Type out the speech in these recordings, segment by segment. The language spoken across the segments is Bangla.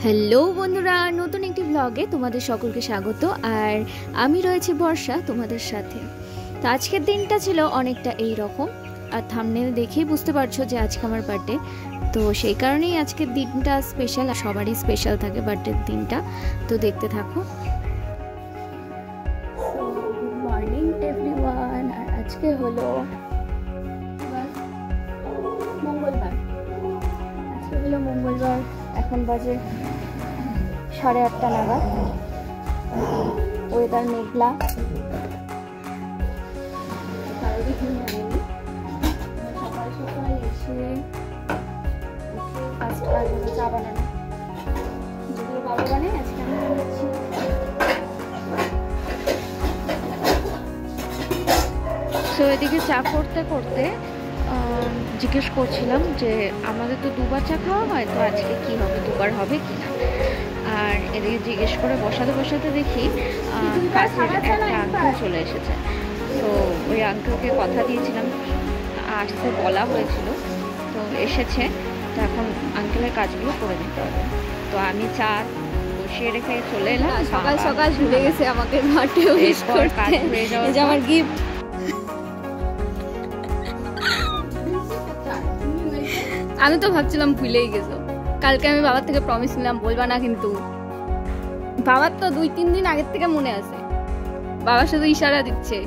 হ্যালো বন্ধুরা, নতুন একটি ব্লগে তোমাদের সকলকে স্বাগত। আর আমি রয়েছি বর্ষা তোমাদের সাথে। তো আজকের দিনটা ছিল অনেকটা এই রকম, আর থাম্বনেল দেখেই বুঝতে পারছো যে আজকে আমার বার্থডে। তো সেই কারণেই আজকের দিনটা স্পেশাল, আর সবারই স্পেশাল থাকে বার্থডের দিনটা। তো দেখতে থাকো। Good morning everyone. আর আজকে হলো মঙ্গলবার। আজকে হলো মঙ্গলবার। এখন বাজে 8:30 নাগাদ। ওয়েদার মেঘলা, সকাল সকাল এসে ফার্স্ট কাজ হলো চা বানানো। যদিও বাবা বানায়, আজকে আমি বানাচ্ছি। তো এদিকে চা করতে করতে জিজ্ঞেস করছিলাম যে আমাদের তো দুবার চা খাওয়া হয়, তো আজকে কি হবে, দুবার হবে কিনা। আর এদিকে জিজ্ঞেস করে বসাতে বসাতে দেখি কাছের একটা আঙ্কেল চলে এসেছে। তো ওই আঙ্কেলকে কথা দিয়েছিলাম, আসতে বলা হয়েছিল, তো এসেছে। তো এখন আঙ্কেলের কাজগুলো করে দিতে হবে। তো আমি চা বসিয়ে রেখে চলে এলাম। সকাল সকাল ভুলে গেছে আমাকে ঘাটে কাজ হয়ে যাওয়া, আমার গিফট। আমি তো ভাবছিলাম ভুলেই গেছো। কালকে আমি বাবার থেকে প্রমিস নিলাম বলবা না, কিন্তু বাবার তো 2-3 দিন আগের থেকে মনে আছে। বাবা শুধু ইশারা দিচ্ছে।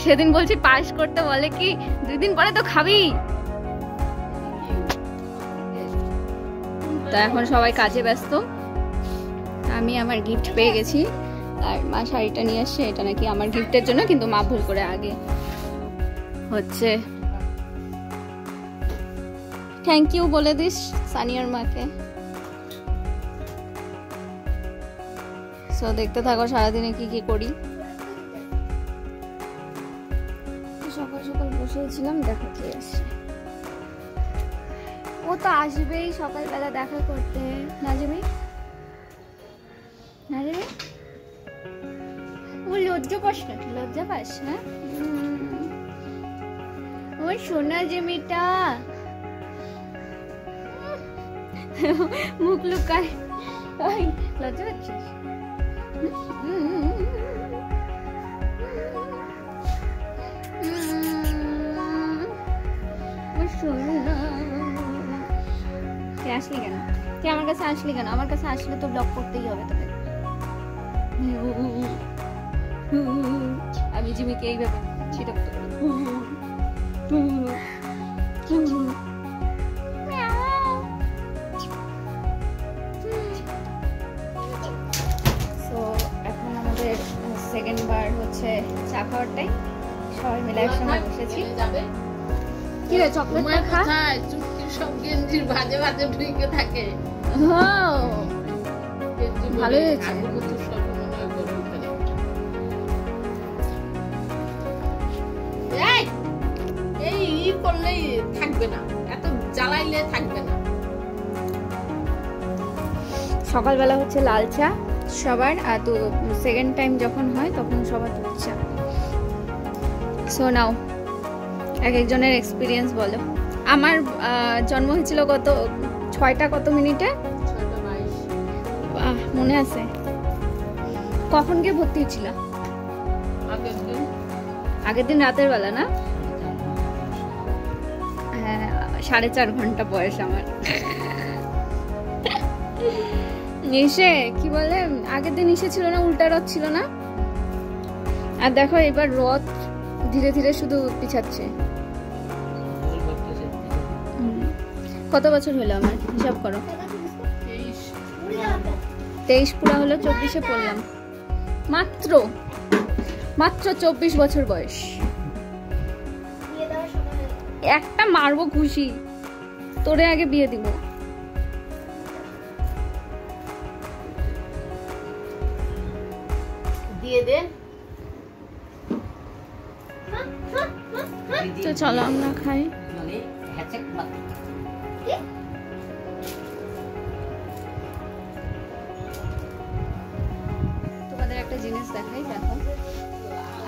সেদিন বলছি পাস করতে, বলে কি 2 দিন পরে তো খাবি। তো এখন সবাই কাজে ব্যস্ত। আমি আমার গিফট পেয়ে গেছি, আর মা শাড়িটা নিয়ে আসছে। এটা নাকি আমার গিফটের জন্য, কিন্তু মা ভুল করে আগে হচ্ছে থ্যাংক ইউ বলে দিস সানিয়ার মাকে। সো দেখতে থাকো সারাদিনে কি কি করি। সকাল সকাল বসেছিলাম, দেখো কে আসছে। ও তো আসবেই সকালবেলা দেখা করতে। না যাবি না রে, ও লজ্জা পাস না? লজ্জা পাস না? ও সোনা জেমিটা মুখ লুকায়। লজ্জা পাচ্ছিস? আসলি কেন? তুই আমার কাছে আসলি কেন? আমার কাছে আসলে তো ব্লক করতেই হবে তোকে। আমি জিমিকে এইভাবে ছিটকতে করি। এখন আমাদের সেকেন্ড বার হচ্ছে চা খাওয়ার টাইম। সবাই মিলে একসঙ্গে বসেছি। কি রে, চকলেট খা? সব গেঞ্জির ভাজে ভাজে ঢুকে থাকে। ভালো হয়েছে। এই করলেই থাকবে না, এত জ্বালাইলে থাকবে না। সকালবেলা হচ্ছে লাল চা সবার, আর তো সেকেন্ড টাইম যখন হয় তখন সবার দুধ চা। সো নাও এক একজনের এক্সপিরিয়েন্স বলো। আমার জন্ম হয়েছিল কত 6টা কত মিনিটে, 6:22 মনে আছে? কখন গিয়ে ভর্তি হয়েছিল? আগের দিন রাতের বেলা না? হ্যাঁ, 4.5 ঘন্টা বয়স আমার। এসে কি বলে, আগের দিন এসে ছিল না, উল্টা রথ ছিল না? আর দেখো এবার রথ ধীরে ধীরে শুধু পিছাচ্ছে। কত বছর হলো আমার? হিসাব করো। 23 পুরা হলো, 24-এ পড়লাম। মাত্র 24 বছর বয়স। একটা মারবো খুশি, তোরে আগে বিয়ে দিব। দিয়ে দে। তো চলো আমরা খাই। তোমাদের একটা জিনিস দেখাই, দেখো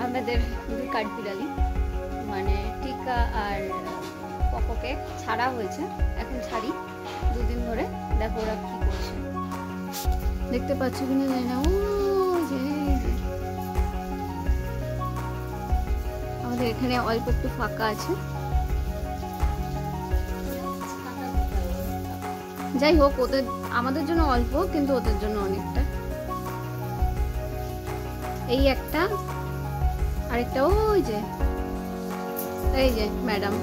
আমাদের 2 কাঠবিড়ালি, মানে টিকা আর পকোকে ছাড়া হয়েছে। এখন ছাড়ি 2 দিন ধরে। দেখো ওরা কি করছে। দেখতে পাচ্ছ কিনা জানি না। ও যে আমাদের এখানে অল্প একটু ফাঁকা আছে। যাই হোক, ওদের আমাদের জন্য অল্প, কিন্তু ওদের জন্য অনেকটা। এই একটা, আরেকটা ওই যে, এই যে ম্যাডাম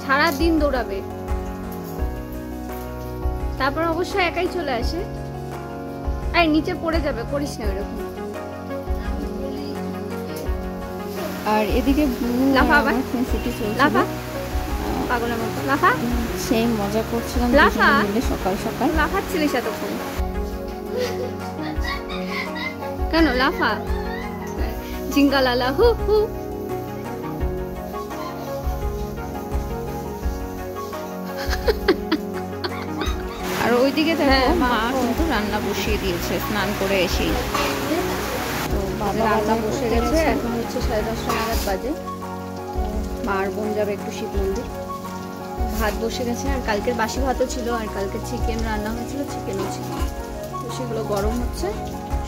সারা দিন দৌড়াবে, তারপর অবশ্য একাই চলে আসে। আর নিচে পড়ে যাবে, করিস না এরকম। আর এদিকে লাফা আবার, লাফা পাগলের মতো লাফা। সেই মজা করছিলাম লাফা মিলে সকাল সকাল। লাফাচ্ছিলিস এতক্ষণ কেন? লাফা, জিঙ্গালালা হু হু। আর ওইদিকে দেখো মা কিন্তু রান্না বসিয়ে দিয়েছে স্নান করে এসেই। তো বাবা রান্না বসে গেছে। এখন হচ্ছে 10:30 নাগাদ বাজে। মার বোন যাবে একটু শিব মন্দির। ভাত বসে গেছে, আর কালকের বাসি ভাতও ছিল, আর কালকে চিকেন রান্না হয়েছিল, চিকেনও ছিল, তো সেগুলো গরম হচ্ছে।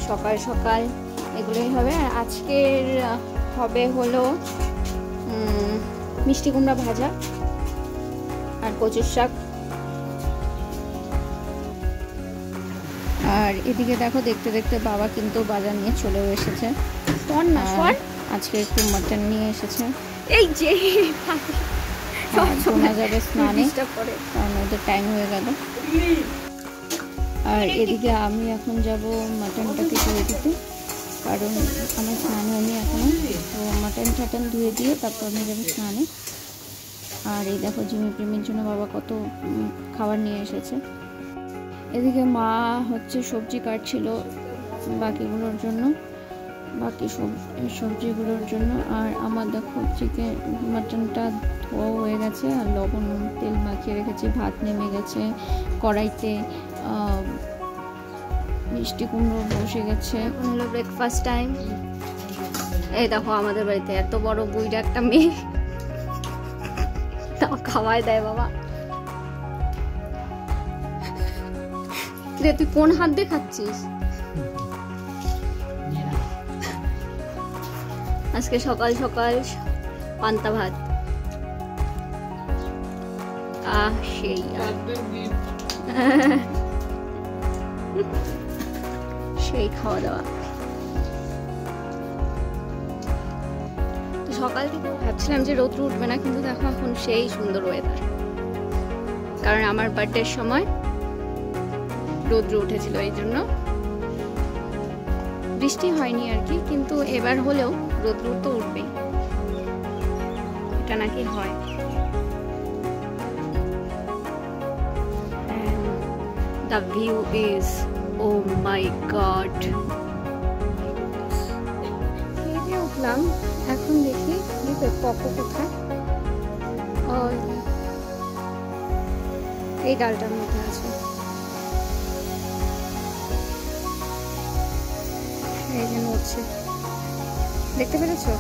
সকাল সকাল এগুলোই হবে। আর আজকের হবে হলো মিষ্টি কুমড়া ভাজা আর কচুর শাক। আর এদিকে দেখো, দেখতে দেখতে বাবা কিন্তু বাজার নিয়ে চলেও এসেছে। আজকে একটু মাটন নিয়ে এসেছে। এই যে শোনা যাবে স্নানে, কারণ ওদের টাইম হয়ে গেল। আর এদিকে আমি এখন যাব মাটনটাকে ধুয়ে দিতে, কারণ আমার স্নান হয়নি এখনো। তো মাটন টাটন ধুয়ে দিয়ে তারপর আমি যাবো স্নানে। আর এই দেখো জিমি প্রেমের জন্য বাবা কত খাবার নিয়ে এসেছে। এদিকে মা হচ্ছে সবজি কাটছিল বাকিগুলোর জন্য, বাকি সবজিগুলোর জন্য। আর আমার দেখো চিকেন মাটনটা ধোয়া হয়ে গেছে, আর লবণ তেল মাখিয়ে রেখেছি। ভাত নেমে গেছে কড়াইতে, মিষ্টি কুমড়ো বসে গেছে। এখন হলো ব্রেকফাস্ট টাইম। এই দেখো আমাদের বাড়িতে এত বড় বুইড়া একটা মেয়ে, তাও খাওয়াই দেয় বাবা। রে তুই কোন হাত দিয়ে খাচ্ছিস? আজকে সকাল সকাল পান্তা ভাত। সেই সেই খাওয়া দাওয়া। তো সকাল থেকে ভাবছিলাম যে রৌদ্র উঠবে না, কিন্তু দেখো এখন সেই সুন্দর ওয়েদার। কারণ আমার বার্থডের সময় রৌদ্র উঠেছিল, এই জন্য বৃষ্টি হয়নি আর কি, কিন্তু এবার হলেও রৌদ্র তো উঠবেই, এটা নাকি হয়। The view is, oh my god. এই যে উঠলাম, এখন দেখি পকো কোথায়। এই ডালটার মধ্যে আছে। এই যে নড়ছে, দেখতে পেরেছো?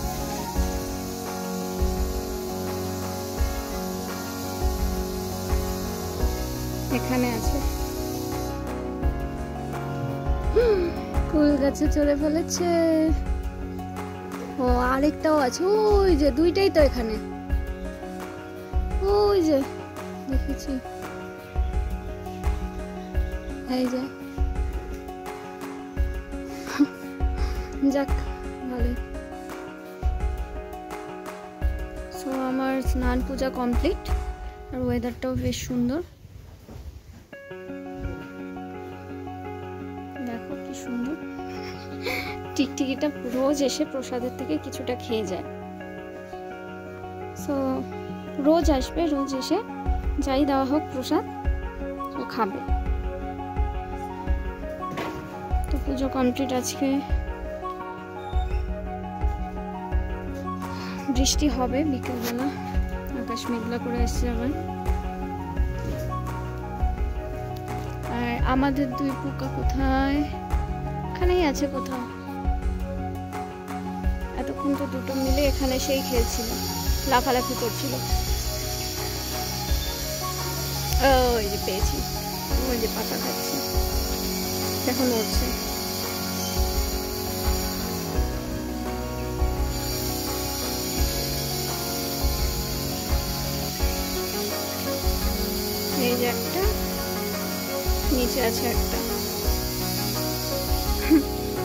এখানে আছে। কুল গাছে চলে ফেলেছে। ও আরেকটাও আছে, ওই যে দুইটাই তো এখানে, ওই যে দেখেছি, এই যে। যাক ভালোই। সো আমার স্নান পূজা কমপ্লিট, আর ওয়েদারটাও বেশ সুন্দর। দেখো কি সুন্দর। টিকটিকিটা রোজ এসে প্রসাদের থেকে কিছুটা খেয়ে যায়। সো রোজ আসবে, রোজ এসে যাই দেওয়া হোক প্রসাদ ও খাবে। তো পুজো কমপ্লিট। আজকে বৃষ্টি হবে বিকেলবেলা, আকাশ মেঘলা করে আসছে আবার। আর আমাদের দুই পোকা কোথায়? এখানেই আছে কোথাও। এতক্ষণ তো দুটো মিলে এখানে সেই খেলছিল, লাফালাফি করছিল। ওই যে পেয়েছি, ওই যে পাতা খাচ্ছে। এখন উঠছে। এই যে একটা, নিচে আছে একটা।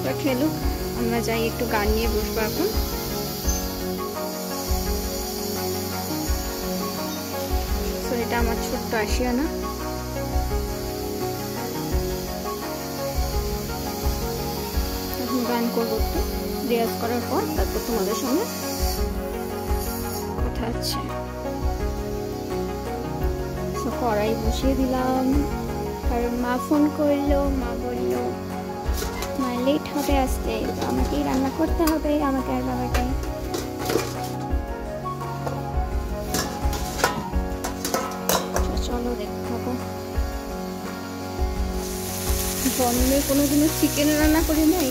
তো খেলুক, আমরা যাই একটু গান নিয়ে বসবো এখন। তো এটা আমার ছোট্ট আশিয়ানা। এখন গান করবো একটু, রেয়াজ করার পর তারপর তোমাদের সঙ্গে কথা হচ্ছে। তো কড়াই বসিয়ে দিলাম, কারণ মা ফোন করলো, মা বললো মা লেট হবে আসতে, তো আমাকেই রান্না করতে হবে, আমাকে আর বাবাকে। চলো দেখাবো। জন্মে কোনোদিনও চিকেন রান্না করি নাই,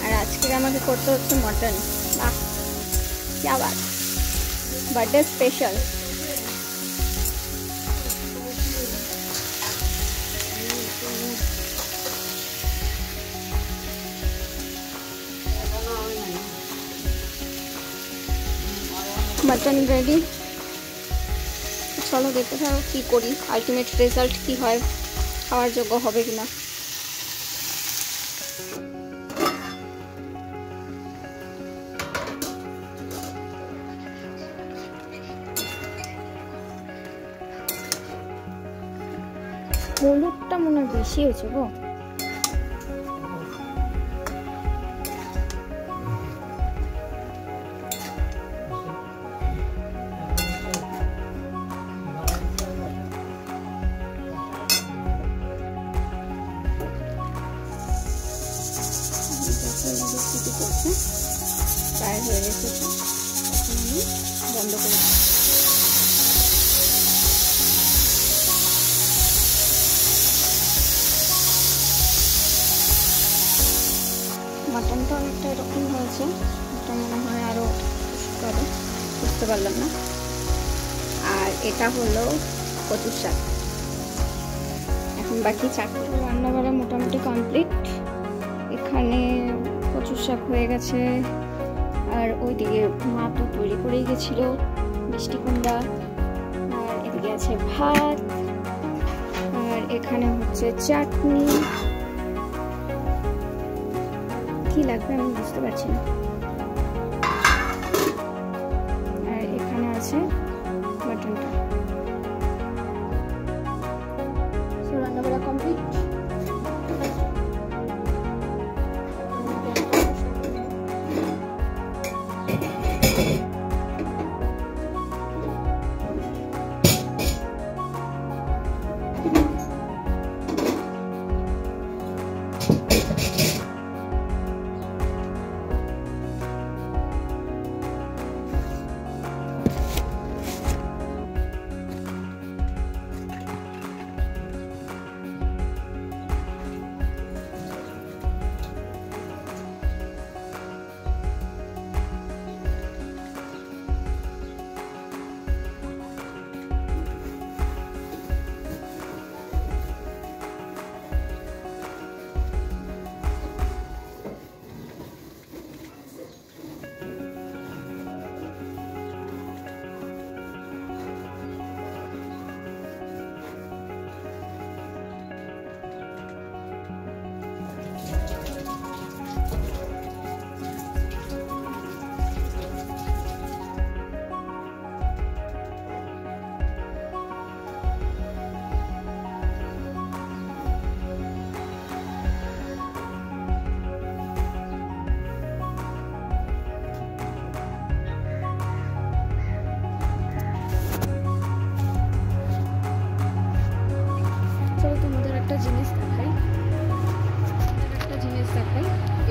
আর আজকে আমাকে করতে হচ্ছে মটন। বাহ, কি Baat, birthday special. Mutton ready. চলো দেখতে থাকো কি করি, আলটিমেট রেজাল্ট কি হয়, খাওয়ার যোগ্য হবে কিনা। হলুদটা মনে হয় বেশি হয়েছে গো। প্রায় হয়ে গেছে, এখন আমি বন্ধ করে দিই। মাটনটা অনেকটা এরকম হয়েছে, এটা মনে হয় আরও করে, বুঝতে পারলাম না। আর এটা হলো কচুর শাক। এখন বাকি চারটে রান্না করা মোটামুটি কমপ্লিট। এখানে কচুর শাক হয়ে গেছে, আর ওইদিকে মা তো তৈরি করেই গেছিল মিষ্টি কুমড়া, আর এদিকে আছে ভাত, আর এখানে হচ্ছে চাটনি। কি লাগবে আমি বুঝতে পারছি না। আর এখানে আছে মাটনটা। রান্না করা কমপ্লিট।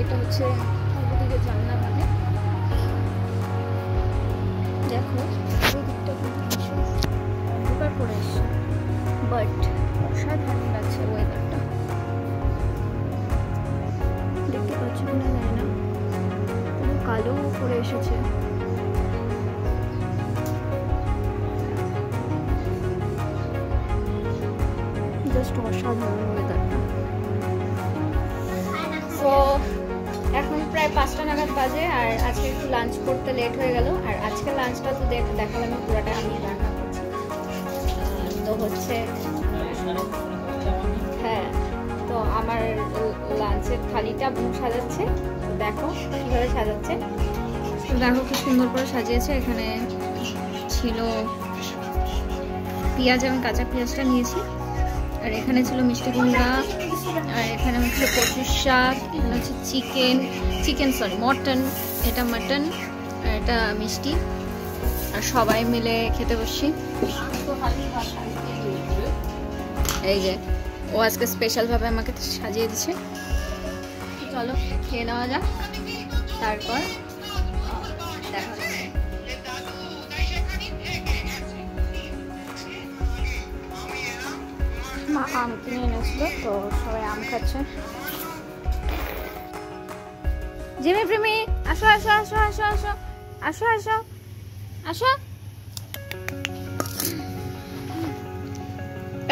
এটা হচ্ছে ওদিকে জানলা মানে দেখো ওই দিকটা কিন্তু ভীষণ অন্ধকার করে এসছে, বাট অসাধারণ লাগছে ওয়েদারটা। দেখতে পাচ্ছ কিনা জানি না, পুরো কালো করে এসেছে। জাস্ট অসাধারণ ওয়েদারটা। 5টা নাগাদ বাজে, আর আজকে একটু লাঞ্চ করতে লেট হয়ে গেল। আর আজকে লাঞ্চটা তো দেখালাম পুরোটা আমি রান্না করছি। তো হচ্ছে হ্যাঁ, তো আমার লাঞ্চের থালিটা বোন সাজাচ্ছে, দেখো কীভাবে সাজাচ্ছে। দেখো কি সুন্দর করে সাজিয়েছে। এখানে ছিল পেঁয়াজ, আমি কাঁচা পেঁয়াজটা নিয়েছি। আর এখানে ছিল মিষ্টি কুমড়া, আর এখানে হচ্ছে কচুর শাক, এখানে হচ্ছে মটন, এটা মটন, আর এটা মিষ্টি। আর সবাই মিলে খেতে বসছি। এই যে ও আজকে স্পেশালভাবে আমাকে সাজিয়ে দিচ্ছে। চলো খেয়ে নেওয়া যাক, তারপর দেখা হচ্ছে। মা আম কিনে এনেছিল, তো সবাই আম খাচ্ছে। জিমি প্রেমি আসো আসো আসো আসো আসো আসো আসো আসো।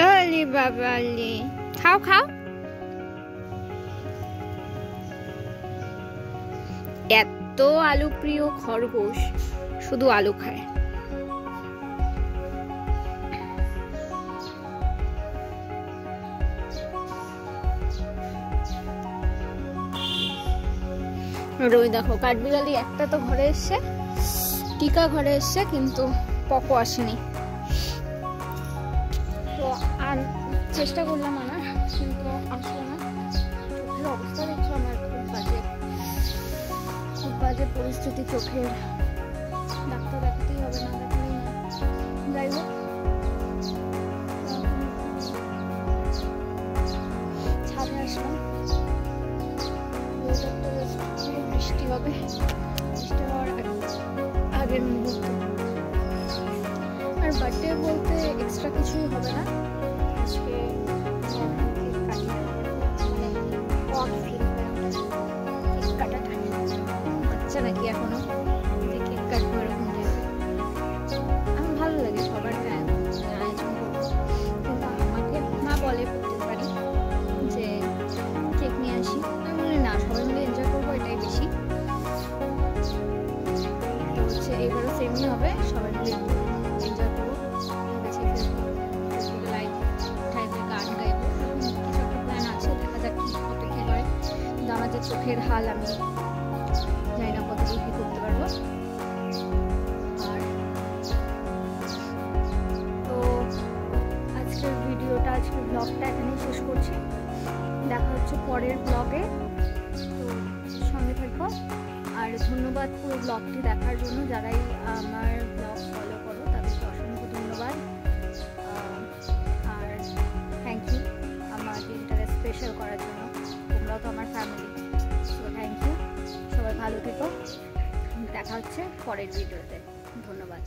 আলি বাবা আলি, খাও খাও। এত আলু প্রিয় খরগোশ, শুধু আলু খায়। ওই দেখো কাঠবিড়ালি একটা তো ঘরে এসছে, টিকা ঘরে এসছে, কিন্তু পকো আসেনি। তো আর চেষ্টা করলাম আনার, কিন্তু আসলো না। চোখের অবস্থা দেখছো আমার, খুব বাজে পরিস্থিতি চোখের। ডাক্তার দেখাতেই হবে, না দেখালেই না। যাই হোক, ছাদে আসলাম। বৃষ্টি হবে, বৃষ্টি হওয়ার আগের মুহূর্তে। আর বার্থডে বলতে এক্সট্রা কিছুই হবে না আজকে। বাচ্চা নাকি এখনো কেক কাটবো এরকম টাইপের। আমার ভালো লাগে সবার আয়োজন করবো, কিন্তু আমাকে মা বলে প্রত্যেকবারই যে কেক নিয়ে আসি। আমি বলি না, সবাই মিলে এনজয় করবো, এটাই বেশি। তো হচ্ছে এবারও সেমই হবে, সবাই মিলে এনজয় করবো, লাইভ টাইপের গান গাইবো, কিছু একটা প্ল্যান আছে। দেখা যাক কত কি হয়। কিন্তু আমার যে চোখের হাল, আমি জানি না কতটুকু কি করতে পারবো। আর তো আজকের ভিডিওটা, আজকের ব্লগটা এখানেই শেষ করছি। দেখা হচ্ছে পরের ব্লগে, তো সঙ্গে থাকো। আর ধন্যবাদ পুরো ব্লগটি দেখার জন্য। যারাই আমার ব্লগ ফলো করো তাদেরকে অসংখ্য ধন্যবাদ। আর থ্যাংক ইউ আমার দিনটাকে স্পেশাল করার জন্য। তোমরাও তো আমার ফ্যামিলি, সো থ্যাংক ইউ। সবাই ভালো থেকো, দেখা হচ্ছে পরের ভিডিওতে। ধন্যবাদ।